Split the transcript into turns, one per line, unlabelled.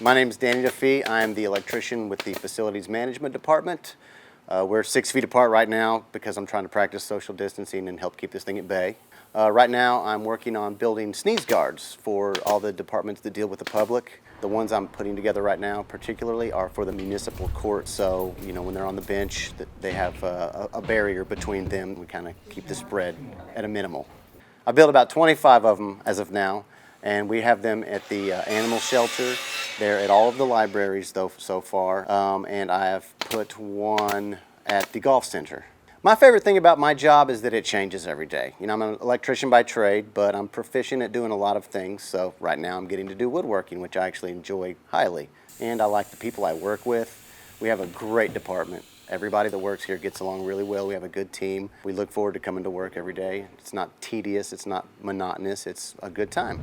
My name is Danny DeFee. I'm the electrician with the Facilities Management Department. We're 6 feet apart right now because I'm trying to practice social distancing and help keep this thing at bay. Right now I'm working on building sneeze guards for all the departments that deal with the public. The ones I'm putting together right now particularly are for the municipal court, so when they're on the bench they have a barrier between them. We kind of keep the spread at a minimal. I built about 25 of them as of now, and we have them at the animal shelter. They're at all of the libraries though so far, and I have put one at the golf center. My favorite thing about my job is that it changes every day. I'm an electrician by trade, but I'm proficient at doing a lot of things. So right now I'm getting to do woodworking, which I actually enjoy highly. And I like the people I work with. We have a great department. Everybody that works here gets along really well. We have a good team. We look forward to coming to work every day. It's not tedious, it's not monotonous, it's a good time.